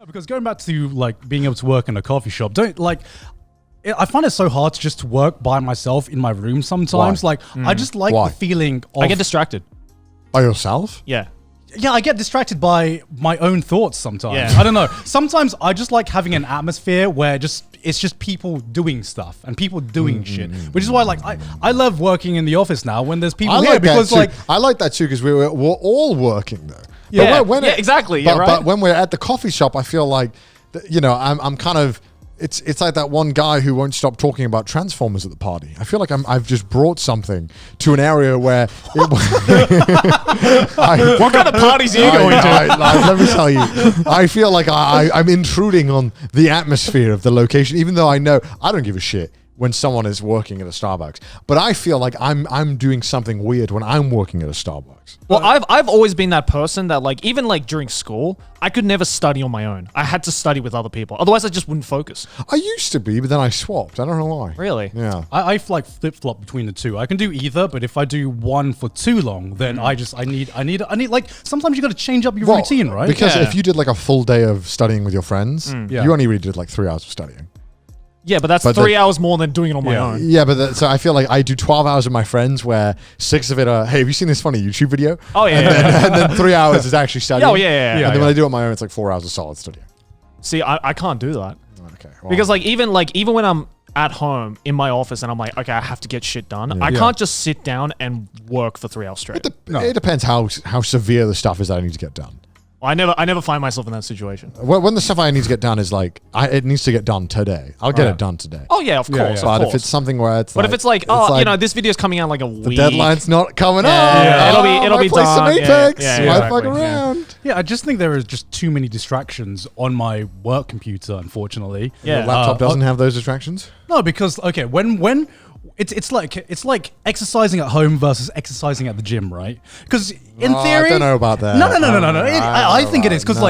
Because going back to like being able to work in a coffee shop, I find it so hard to just work by myself in my room sometimes. Why? Like I just like the feeling of... I get distracted. By yourself? Yeah. Yeah, I get distracted by my own thoughts sometimes. Yeah. I don't know. Sometimes I just like having an atmosphere where it's just people doing stuff and people doing shit. Which is why like I love working in the office now when there's people here because like I like that too because we're all working though. Yeah, But exactly. But when we're at the coffee shop, I feel like I'm kind of. It's like that one guy who won't stop talking about Transformers at the party. I feel like I've just brought something to an area where... what kind of parties are you going to? Let me tell you. I feel like I'm intruding on the atmosphere of the location, even though I know I don't give a shit when someone is working at a Starbucks. But I feel like I'm doing something weird when I'm working at a Starbucks. Well, I've always been that person that like even like during school, I could never study on my own. I had to study with other people. Otherwise, I just wouldn't focus. I used to be, but then I swapped. I don't know why. Really? Yeah. I like flip-flop between the two. I can do either, but if I do one for too long, then I need like sometimes you got to change up your routine, right? Because if you did like a full day of studying with your friends, you only really did like 3 hours of studying. Yeah, but that's 3 hours more than doing it on my own. Yeah, but so I feel like I do 12 hours with my friends where 6 of it are, hey, have you seen this funny YouTube video? Oh, yeah. And then 3 hours is actually studying. Oh, yeah. And then when I do it on my own, it's like 4 hours of solid studying. See, I can't do that. Okay. Well, Because like even when I'm at home in my office and I'm like, okay, I have to get shit done. I can't just sit down and work for 3 hours straight. it depends how severe the stuff is that I need to get done. I never find myself in that situation. When the stuff I need to get done is like, it needs to get done today. I'll get it done today. Oh yeah, of course. But if it's something where it's if it's like, this video's coming out in like a week. the deadline's not coming up. Yeah. It'll be play done. some Apex. Yeah, fuck around. Yeah, I just think there is just too many distractions on my work computer, unfortunately. Yeah. Your laptop doesn't have those distractions? No, because okay, when it's like exercising at home versus exercising at the gym, right? Because in theory, I don't know about that. No. I think it is because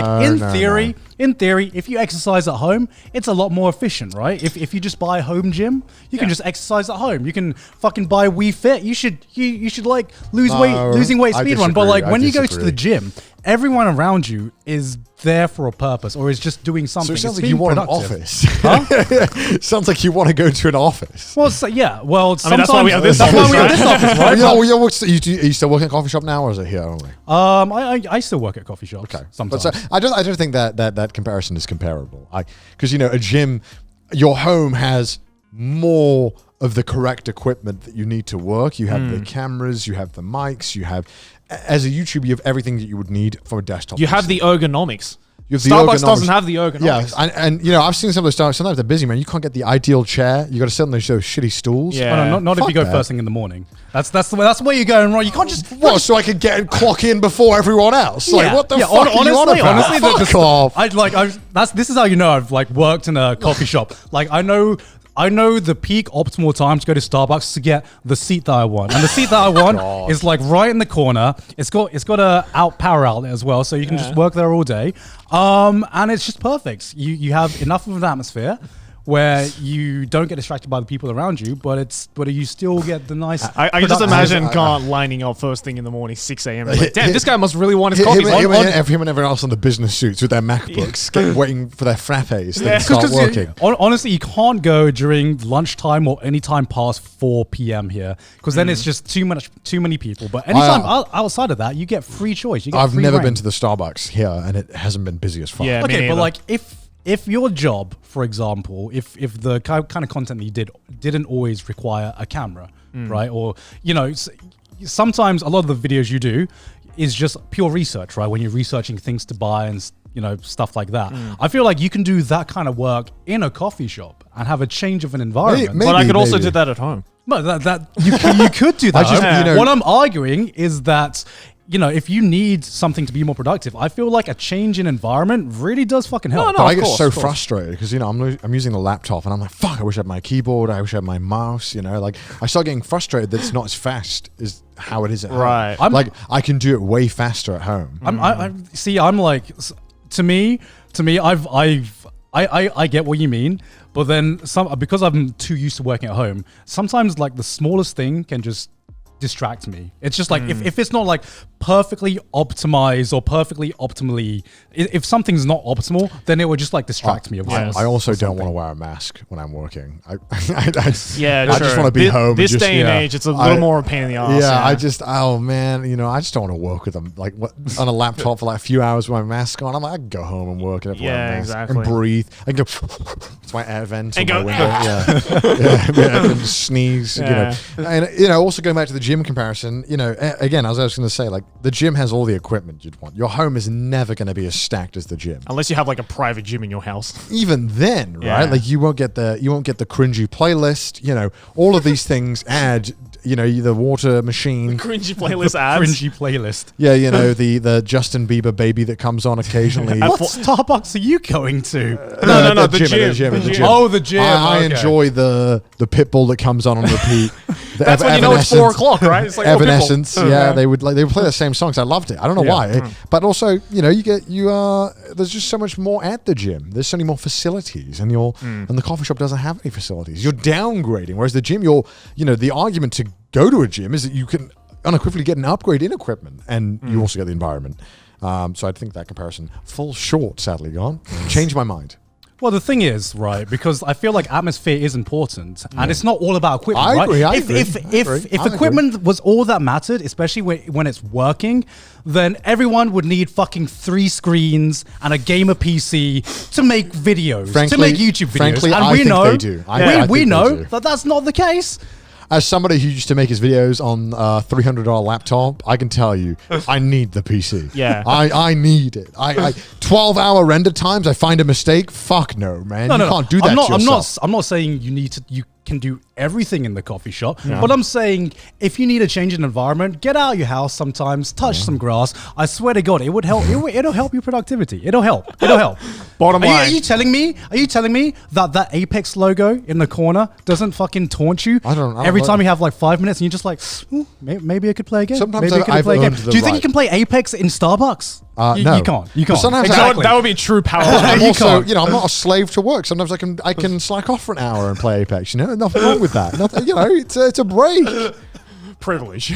in theory, if you exercise at home, it's a lot more efficient, right? If you just buy a home gym, you can just exercise at home. You can fucking buy Wii Fit. You should like losing weight speed run. But like when you go to the gym, everyone around you is there for a purpose or is just doing something. So it sounds like you want an office. Huh? Sounds like you want to go to an office. Well, yeah. Well, that's why we have this office, right? Are you still working at a coffee shop now, or is it here only? I still work at coffee shops. Okay, sometimes. But I don't think that comparison is comparable. Because a gym, your home has more of the correct equipment that you need to work. You have the cameras, you have the mics, you have. As a YouTuber, you have everything that you would need for a desktop. You have the ergonomics. Starbucks doesn't have the ergonomics. Yeah, and I've seen some of those Starbucks. Sometimes they're busy, man. You can't get the ideal chair. You got to sit on those shitty stools. Yeah, not if you go first thing in the morning. That's where you're going wrong. You can't just so I could get and clock in before everyone else. Like what the fuck are you on about? Honestly, fuck off. This is how you know I've like worked in a coffee shop. Like I know the peak optimal time to go to Starbucks to get the seat that I want. And the seat that I want is like right in the corner. It's got a power outlet as well, so you can just work there all day. And it's just perfect. You have enough of an atmosphere where you don't get distracted by the people around you, but you still get the nice. I can just imagine Grant lining up first thing in the morning, 6 a.m. Like, damn, this guy must really want his coffee. Him and everyone else on the business suits with their MacBooks, waiting for their frappes to start working. Honestly, you can't go during lunchtime or any time past 4 p.m. here, because then it's just too many people. But anytime outside of that, you get free choice. I've never been to the Starbucks here, and it hasn't been busy as fuck. Yeah, okay, but like if your job, for example, if the kind of content that you didn't always require a camera, right? Or, sometimes a lot of the videos you do is just pure research, right? When you're researching things to buy and, stuff like that. I feel like you can do that kind of work in a coffee shop and have a change of an environment. But I could also do that at home. But you could do that. What I'm arguing is that if you need something to be more productive, I feel like a change in environment really does fucking help. But I get so frustrated because, I'm using the laptop and I'm like, fuck, I wish I had my keyboard. I wish I had my mouse, like I start getting frustrated that it's not as fast as how it is at home. Right. I can do it way faster at home. I'm like, to me, I get what you mean, but then because I'm too used to working at home, sometimes like the smallest thing can just distract me. It's just like if it's not like perfectly optimized or perfectly optimally, if something's not optimal, then it would just like distract me. I also don't want to wear a mask when I'm working. I Yeah, I just want to be home. This and just, day and age, it's a little more a pain in the ass. Yeah, oh man, I just don't want to work with them like on a laptop for like a few hours with my mask on. I'm like, I can go home and work and wear a mask and breathe. I can go. It's my air vent on my window. And sneeze. And also going back to the gym comparison. Again, as I was going to say, like the gym has all the equipment you'd want. Your home is never going to be as stacked as the gym, unless you have like a private gym in your house. Even then, right? Like you won't get the cringy playlist. All of these things add. The water machine. Cringy playlist ads. Cringy playlist. Yeah, the Justin Bieber baby that comes on occasionally. What Starbucks are you going to? No, the gym. Oh, the gym. I enjoy the Pitbull that comes on repeat. That's when you know it's 4 o'clock, right? It's like Evanescence. They would play the same songs. I loved it. I don't know why, but also there's just so much more at the gym. There's so many more facilities, and the coffee shop doesn't have any facilities. You're downgrading, whereas the gym, the argument to go to a gym is that you can unequivocally get an upgrade in equipment, and you also get the environment. So I think that comparison falls short. Sadly, gone. Change my mind. Well, the thing is, right, because I feel like atmosphere is important, and it's not all about equipment, I right? agree. If equipment was all that mattered, especially when it's working, then everyone would need fucking 3 screens and a gamer PC to make videos, to make YouTube videos. Frankly, and I think they do. We know that that's not the case. As somebody who used to make his videos on a $300 laptop, I can tell you, I need the PC. Yeah. I need it. 12-hour render times, I find a mistake. Fuck no, man. You can't do that to yourself. I'm not saying you can do everything in the coffee shop, but I'm saying if you need a change in environment, get out of your house sometimes, touch some grass. I swear to God, it would help. It'll help your productivity. It'll help. Bottom line. Are you telling me that Apex logo in the corner doesn't fucking taunt you? I don't Every time you have like 5 minutes and you're just like, maybe I could play a game. Sometimes maybe I could play a game. Do you think you can play Apex in Starbucks? No. You can't. But sometimes That would be true power. I'm also, I'm not a slave to work. Sometimes I can slack off for an hour and play Apex. Nothing wrong with that. Nothing, it's a break. Privilege.